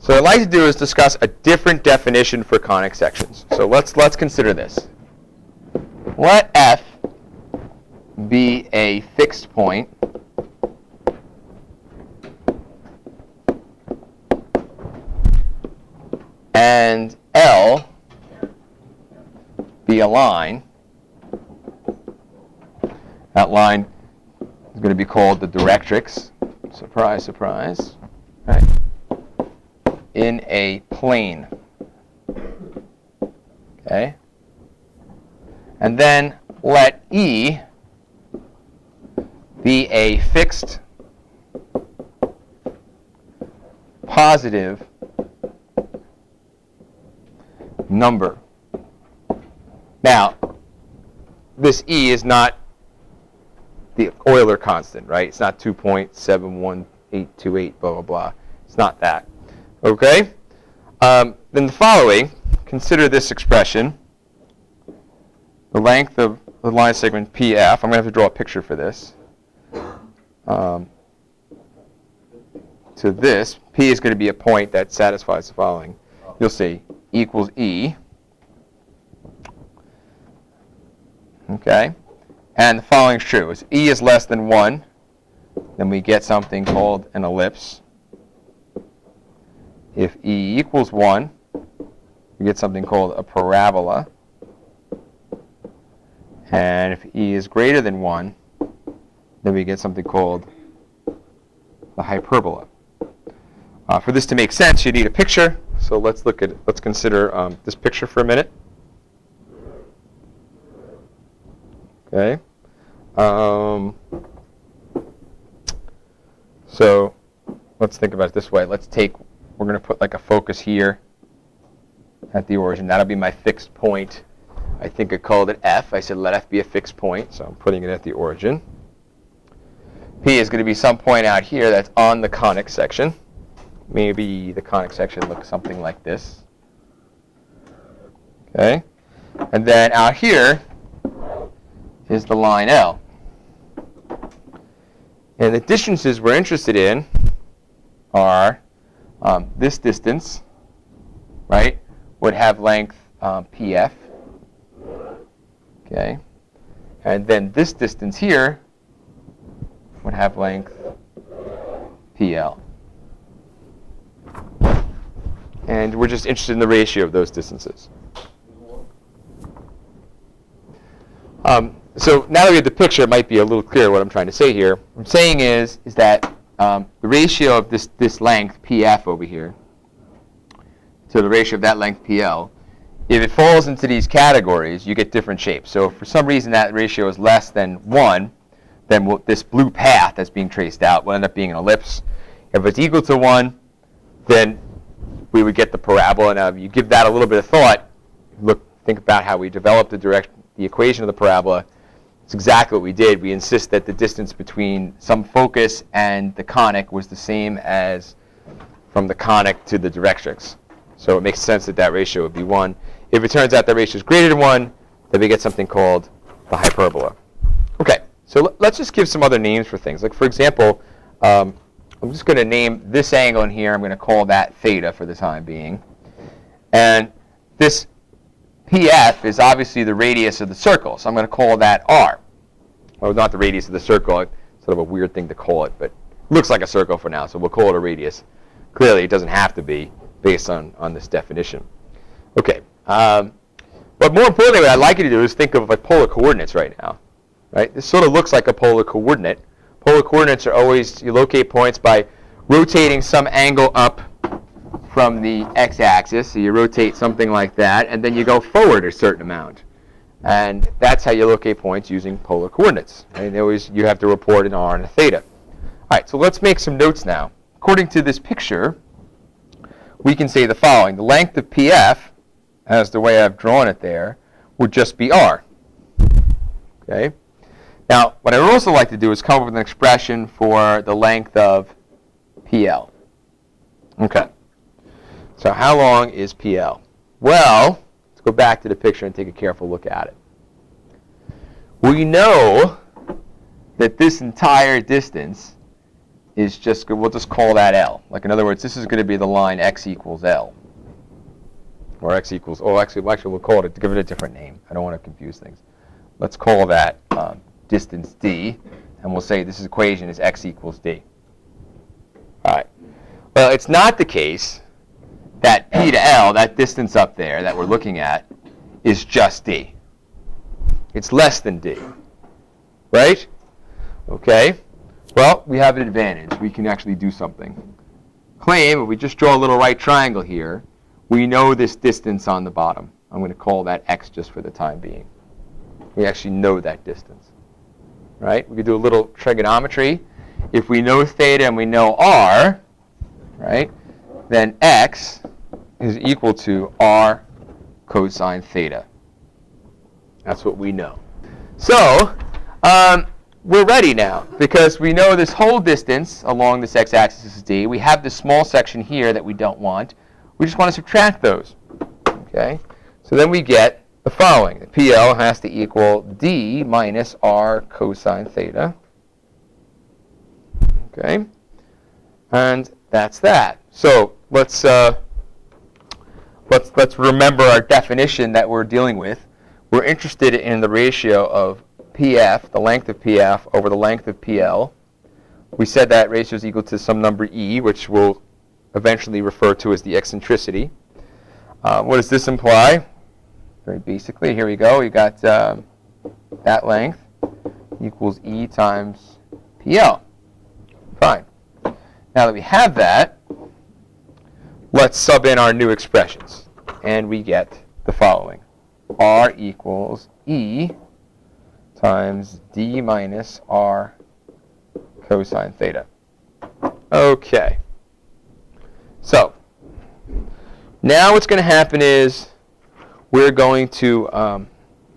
So what I'd like to do is discuss a different definition for conic sections. So let's consider this. Let F be a fixed point and L be a line. That line is going to be called the directrix. Surprise, surprise. Right. In a plane. Okay? And then let E be a fixed positive number. Now, this E is not the Euler constant, right? It's not 2.71828, blah, blah, blah. It's not that. Okay? Then the following, consider this expression. The length of the line segment PF, I'm going to have to draw a picture for this. To this, P is going to be a point that satisfies the following. You'll see, equals E. Okay? And the following is true. As E is less than 1, then we get something called an ellipse. If E equals 1, we get something called a parabola. And if E is greater than 1, then we get something called the hyperbola. For this to make sense, you need a picture. So let's consider this picture for a minute. Okay. So let's think about it this way. We're going to put like a focus here at the origin. That'll be my fixed point. I think I called it F. I said let F be a fixed point, so I'm putting it at the origin. P is going to be some point out here that's on the conic section. Maybe the conic section looks something like this. Okay? And then out here is the line L. And the distances we're interested in are this distance, right, would have length PF. Okay. And then this distance here would have length PL. And we're just interested in the ratio of those distances. So now that we have the picture, it might be a little clearer what I'm trying to say here. What I'm saying is that the ratio of this length, PF over here, to the ratio of that length, PL, if it falls into these categories, you get different shapes. So if for some reason that ratio is less than 1, then this blue path that's being traced out will end up being an ellipse. If it's equal to 1, then we would get the parabola. Now, if you give that a little bit of thought, think about how we developed the equation of the parabola. It's exactly what we did. We insist that the distance between some focus and the conic was the same as from the conic to the directrix. So it makes sense that ratio would be 1. If it turns out that ratio is greater than 1, then we get something called the hyperbola. Okay, so let's just give some other names for things. Like, for example, I'm just going to name this angle in here. I'm going to call that theta for the time being. And this PF is obviously the radius of the circle, so I'm going to call that R. Well, not the radius of the circle. It's sort of a weird thing to call it, but it looks like a circle for now, so we'll call it a radius. Clearly, it doesn't have to be based on this definition. Okay. But more importantly, what I'd like you to do is think of like polar coordinates right now. Right? This sort of looks like a polar coordinate. Polar coordinates are always, you locate points by rotating some angle up from the x-axis. So you rotate something like that, and then you go forward a certain amount. And that's how you locate points using polar coordinates. And you have to report an r and a theta. All right, so let's make some notes now. According to this picture, we can say the following. The length of PF, as the way I've drawn it there, would just be r. Okay? Now, what I would also like to do is come up with an expression for the length of PL. Okay. So how long is PL? Well, let's go back to the picture and take a careful look at it. We know that this entire distance is just, we'll just call that L. Like, in other words, this is going to be the line x equals L. Or x equals, actually we'll call it, give it a different name. I don't want to confuse things. Let's call that distance d, and we'll say this equation is x equals d. All right. Well, it's not the case that P to L, that distance up there that we're looking at, is just d. It's less than d. Right? Okay. Well, we have an advantage. We can actually do something. Claim, if we just draw a little right triangle here, we know this distance on the bottom. I'm going to call that x just for the time being. We actually know that distance. Right? We could do a little trigonometry. If we know theta and we know r, right, then x is equal to r cosine theta. That's what we know. So, we're ready now because we know this whole distance along this x-axis is d. We have this small section here that we don't want. We just want to subtract those. Okay? So then we get the following. The PL has to equal d minus r cosine theta. Okay? And that's that. So let's remember our definition that we're dealing with. We're interested in the ratio of PF, the length of PF, over the length of PL. We said that ratio is equal to some number E, which we'll eventually refer to as the eccentricity. What does this imply? Very basically, here we go. We got that length equals E times PL. Fine. Now that we have that, let's sub in our new expressions. And we get the following. R equals E times d minus r cosine theta. Okay. So, now what's going to happen is we're going to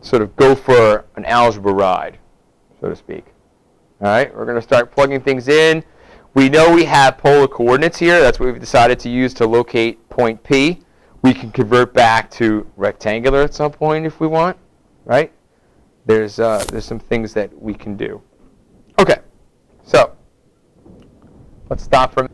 sort of go for an algebra ride, so to speak. All right? We're going to start plugging things in. We know we have polar coordinates here. That's what we've decided to use to locate point P. We can convert back to rectangular at some point if we want, right? There's some things that we can do. Okay, so let's stop from.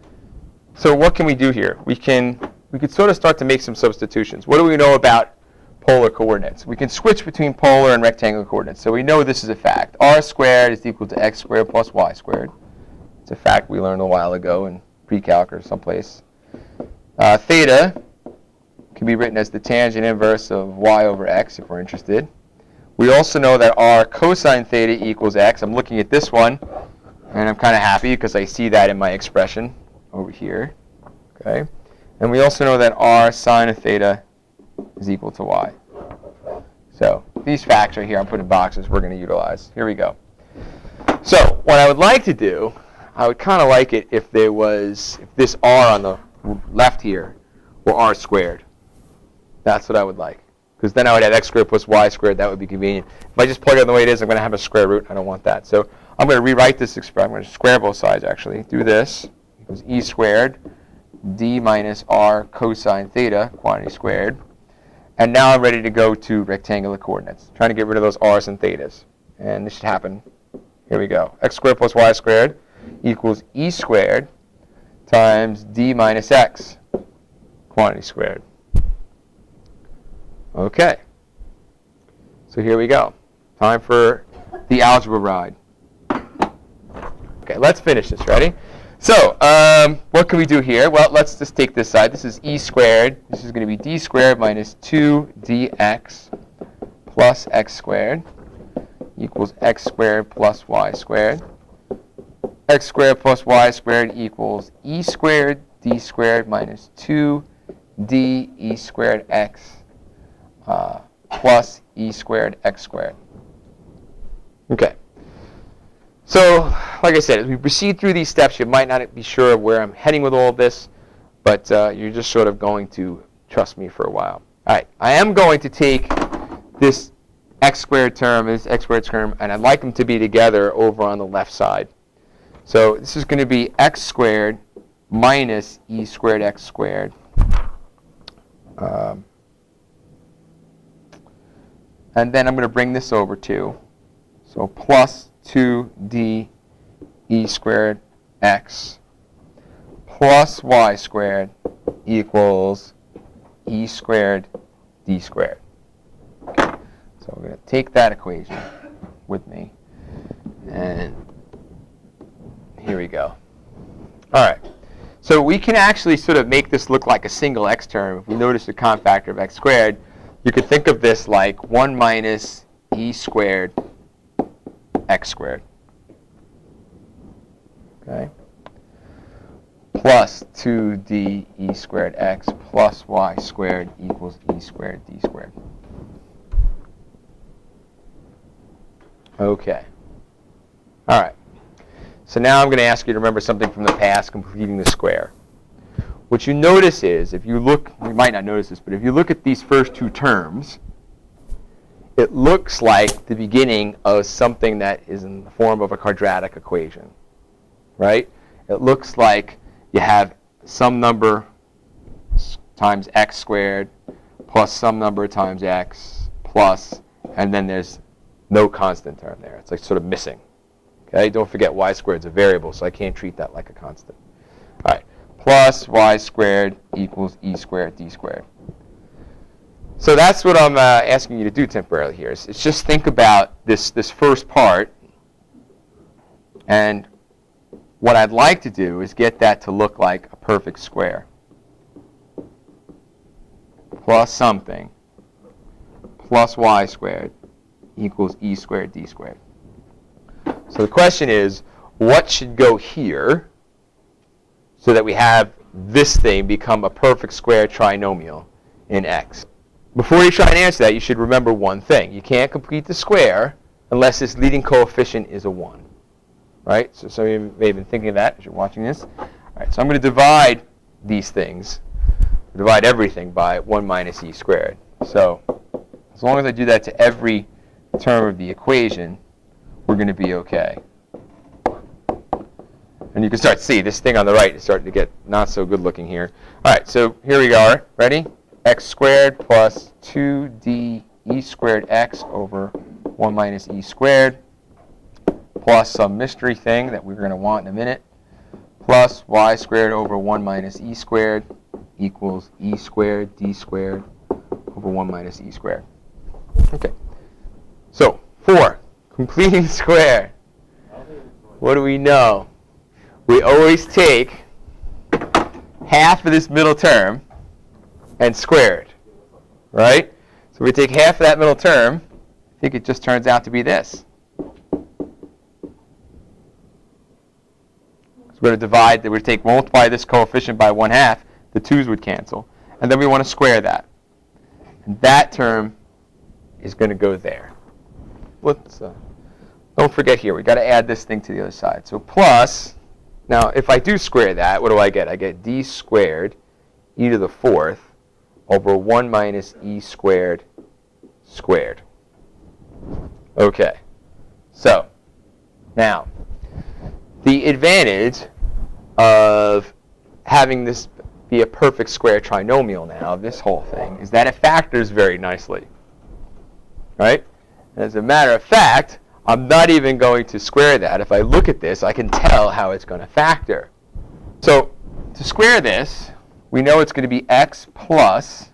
So what can we do here? We could sort of start to make some substitutions. What do we know about polar coordinates? We can switch between polar and rectangular coordinates. So we know this is a fact. R squared is equal to x squared plus y squared. It's a fact we learned a while ago in pre-calc or someplace. Theta can be written as the tangent inverse of y over x if we're interested. We also know that r cosine theta equals x. I'm looking at this one, and I'm kind of happy because I see that in my expression over here. Okay, and we also know that r sine of theta is equal to y. So these facts right here, I'm putting boxes we're going to utilize. Here we go. So what I would like to do, I would kind of like it if this r on the left here were r squared. That's what I would like. Because then I would have x squared plus y squared. That would be convenient. If I just plug it in the way it is, I'm going to have a square root. I don't want that. So I'm going to rewrite this expression. I'm going to square both sides, actually. Do this. Equals e squared d minus r cosine theta, quantity squared. And now I'm ready to go to rectangular coordinates. Trying to get rid of those r's and thetas. And this should happen. Here we go. X squared plus y squared equals e squared times d minus x, quantity squared. Okay. So here we go. Time for the algebra ride. Okay, let's finish this. Ready? So, what can we do here? Well, let's just take this side. This is e squared. This is going to be d squared minus 2dx plus x squared equals x squared plus y squared. X squared plus y squared equals e squared d squared minus 2d e squared x plus e squared x squared. Okay. So, like I said, as we proceed through these steps, you might not be sure of where I'm heading with all of this, but you're just sort of going to trust me for a while. All right. I am going to take this x squared term and this x squared term, and I'd like them to be together over on the left side. So this is going to be x squared minus e squared x squared. And then I'm going to bring this over too. So plus 2d e squared x plus y squared equals e squared d squared. Okay. So we're going to take that equation with me, and here we go. All right. So we can actually sort of make this look like a single x term. If we notice the common factor of x squared, you could think of this like 1 minus e squared x squared. Okay. Plus 2d e squared x plus y squared equals e squared d squared. Okay. All right. So now I'm going to ask you to remember something from the past, completing the square. What you notice is, if you look, you might not notice this, but if you look at these first two terms, it looks like the beginning of something that is in the form of a quadratic equation, right? It looks like you have some number times x squared plus some number times x plus, and then there's no constant term there. It's like sort of missing. Okay, don't forget y squared is a variable, so I can't treat that like a constant. All right, plus y squared equals e squared d squared. So that's what I'm asking you to do temporarily here. It's just think about this first part, and what I'd like to do is get that to look like a perfect square. Plus something plus y squared equals e squared d squared. So the question is, what should go here so that we have this thing become a perfect square trinomial in x? Before you try and answer that, you should remember one thing. You can't complete the square unless this leading coefficient is a 1. Right? So some of you may have been thinking of that as you're watching this. All right, so I'm going to divide these things, divide everything by 1 minus e squared. So as long as I do that to every term of the equation, we're going to be okay. And you can start to see this thing on the right is starting to get not so good looking here. All right, so here we are. Ready? X squared plus 2d e squared x over 1 minus e squared plus some mystery thing that we're going to want in a minute plus y squared over 1 minus e squared equals e squared d squared over 1 minus e squared. Okay. So 4. Completing the square. What do we know? We always take half of this middle term and square it, right? So we take half of that middle term. I think it just turns out to be this. So we're going to divide. We're going to multiply this coefficient by 1/2. The 2's would cancel, and then we want to square that. And that term is going to go there. Let's don't forget here, we've got to add this thing to the other side. So plus, now if I do square that, what do I get? I get d squared e to the 4th over 1 minus e squared squared. Okay, so now the advantage of having this be a perfect square trinomial now, this whole thing, is that it factors very nicely, right? And as a matter of fact, I'm not even going to square that. If I look at this, I can tell how it's going to factor. So to square this, we know it's going to be x plus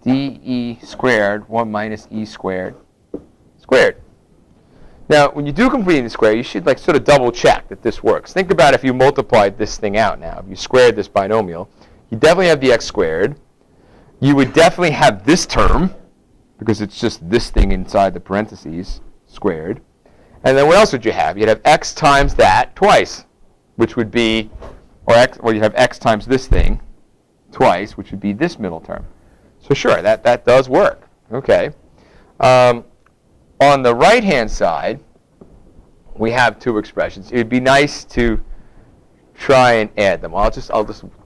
de squared 1 minus e squared squared. Now, when you do completing the square, you should like sort of double check that this works. Think about if you multiplied this thing out now. If you squared this binomial, you definitely have the x squared. You would definitely have this term, because it's just this thing inside the parentheses, squared. And then what else would you have? You'd have x times that twice, which would be, or you have x times this thing twice, which would be this middle term. So sure, that does work. Okay. On the right-hand side, we have two expressions. It would be nice to try and add them. I'll just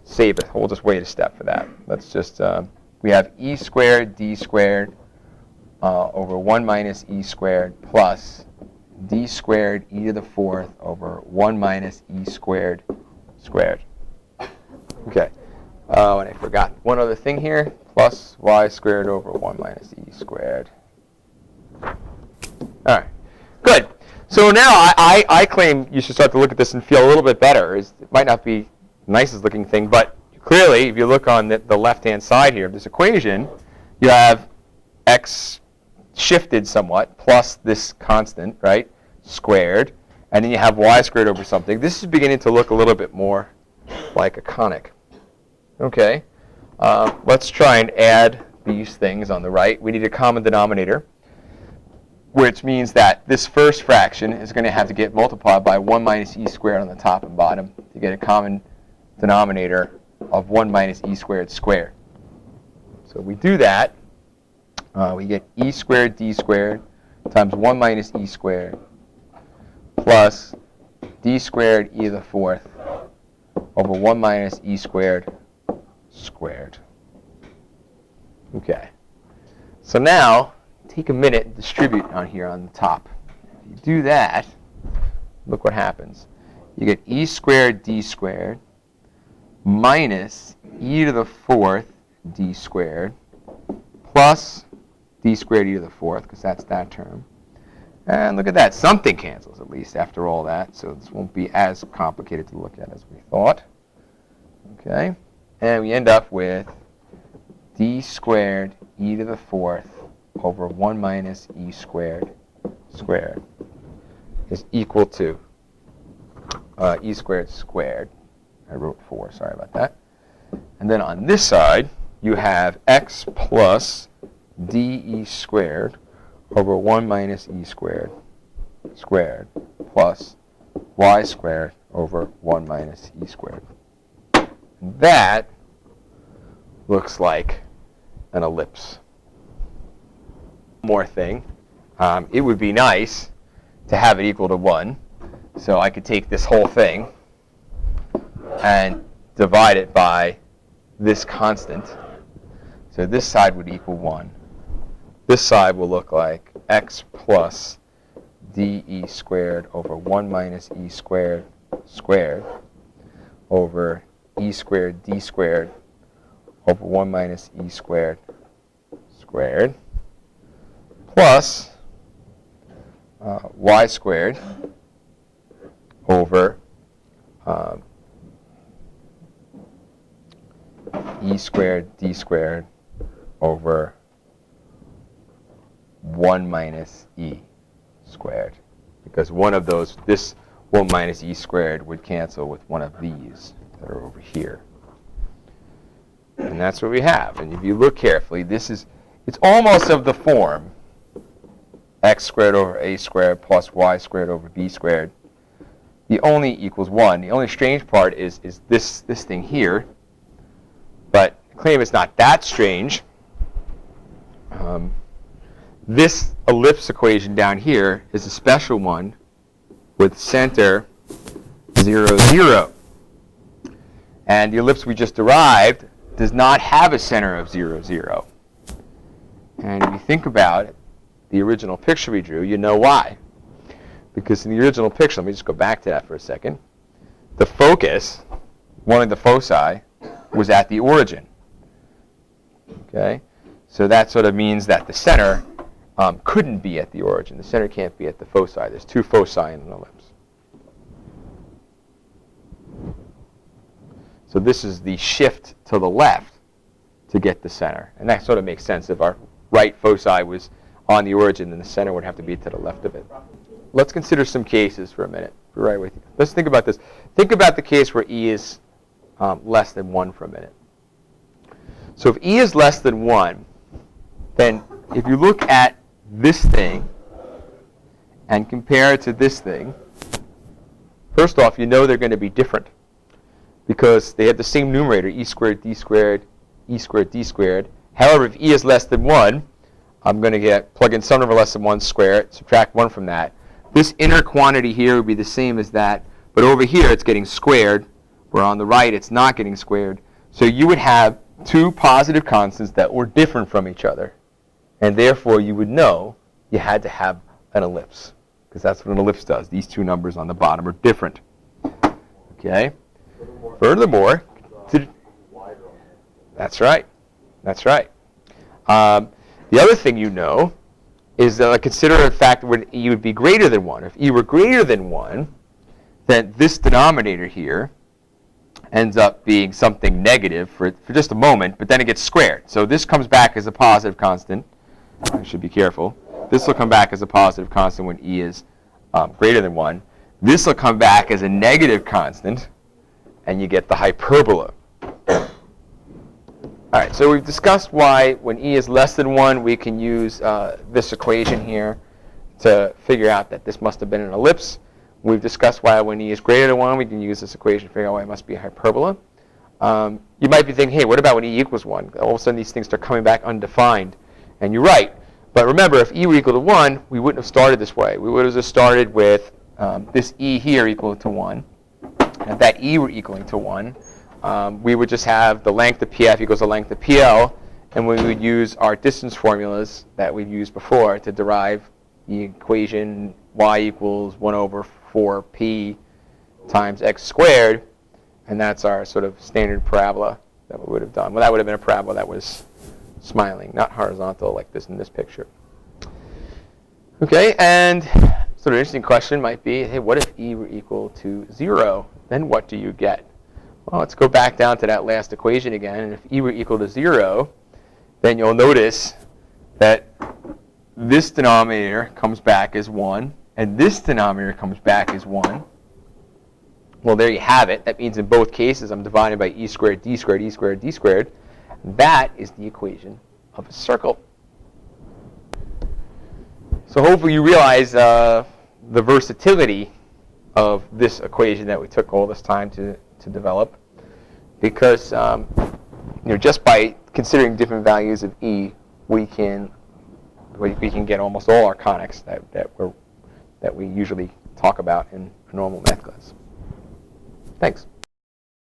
save it. We'll just wait a step for that. Let's just, we have e squared d squared over 1 minus e squared plus d squared e to the 4th over 1 minus e squared squared. Okay. Oh, and I forgot one other thing here. Plus y squared over 1 minus e squared. All right. Good. So now I claim you should start to look at this and feel a little bit better. It might not be the nicest looking thing, but clearly, if you look on the left-hand side here of this equation, you have x shifted somewhat plus this constant, right, squared, and then you have y squared over something. This is beginning to look a little bit more like a conic. Okay, let's try and add these things on the right. We need a common denominator, which means that this first fraction is going to have to get multiplied by 1 minus e squared on the top and bottom to get a common denominator of 1 minus e squared squared. So we do that. We get e squared d squared times 1 minus e squared plus d squared e to the fourth over 1 minus e squared squared. Okay. So now, take a minute and distribute on here on the top. If you do that, look what happens. You get e squared d squared minus e to the fourth d squared plus d squared e to the fourth, because that's that term. And look at that. Something cancels, at least, after all that. So this won't be as complicated to look at as we thought. Okay. And we end up with d squared e to the fourth over 1 minus e squared squared is equal to e squared squared. I wrote 4, sorry about that. And then on this side, you have x plus de squared over 1 minus e squared squared plus y squared over 1 minus e squared. And that looks like an ellipse. More thing, it would be nice to have it equal to 1. So I could take this whole thing and divide it by this constant. So this side would equal 1. This side will look like x plus de squared over 1 minus e squared squared over e squared d squared over 1 minus e squared squared plus y squared over e squared d squared over 1 minus e squared. Because one of those, this 1 minus e squared would cancel with one of these that are over here. And that's what we have. And if you look carefully, it's almost of the form x squared over a squared plus y squared over b squared. The only equals 1. The only strange part is this thing here. But I claim it's not that strange. This ellipse equation down here is a special one with center 0, 0. And the ellipse we just derived does not have a center of 0, 0. And if you think about it, the original picture we drew, you know why. Because in the original picture, let me just go back to that for a second, the focus, one of the foci, was at the origin. Okay? So that sort of means that the center couldn't be at the origin. The center can't be at the foci. There's two foci in an ellipse. So this is the shift to the left to get the center. And that sort of makes sense. If our right foci was on the origin, then the center would have to be to the left of it. Let's consider some cases for a minute. Be right with you. Let's think about this. Think about the case where e is less than 1 for a minute. So if e is less than 1, then if you look at this thing and compare it to this thing, first off, you know they're going to be different because they have the same numerator, e squared, d squared, e squared, d squared. However, if e is less than 1, I'm going to plug in some number less than 1, square it, subtract 1 from that. This inner quantity here would be the same as that, but over here it's getting squared, where on the right it's not getting squared. So you would have two positive constants that were different from each other. And therefore, you would know you had to have an ellipse, because that's what an ellipse does. These two numbers on the bottom are different. Okay? Furthermore, that's right. That's right. The other thing you know is consider the fact that when e would be greater than 1. If e were greater than 1, then this denominator here ends up being something negative for just a moment, but then it gets squared. So this comes back as a positive constant. I should be careful. This will come back as a positive constant when e is greater than 1. This will come back as a negative constant, and you get the hyperbola. All right, so we've discussed why when e is less than 1, we can use this equation here to figure out that this must have been an ellipse. We've discussed why when e is greater than 1, we can use this equation to figure out why it must be a hyperbola. You might be thinking, hey, what about when e equals 1? All of a sudden, these things start coming back undefined. And you're right. But remember, if e were equal to 1, we wouldn't have started this way. We would have just started with this e here equal to 1. And if that e were equaling to 1, we would just have the length of PF equals the length of PL, and we would use our distance formulas that we've used before to derive the equation y equals 1 over 4p times x squared, and that's our sort of standard parabola that we would have done. Well, that would have been a parabola that was smiling, not horizontal like this in this picture. Okay, and sort of an interesting question might be, hey, what if e were equal to 0? Then what do you get? Well, let's go back down to that last equation again, and if e were equal to 0, then you'll notice that this denominator comes back as 1, and this denominator comes back as 1. Well, there you have it. That means in both cases I'm dividing by e squared, d squared, e squared, d squared. That is the equation of a circle. So hopefully you realize the versatility of this equation that we took all this time to develop, because just by considering different values of e, we can get almost all our conics that we usually talk about in a normal math class. Thanks.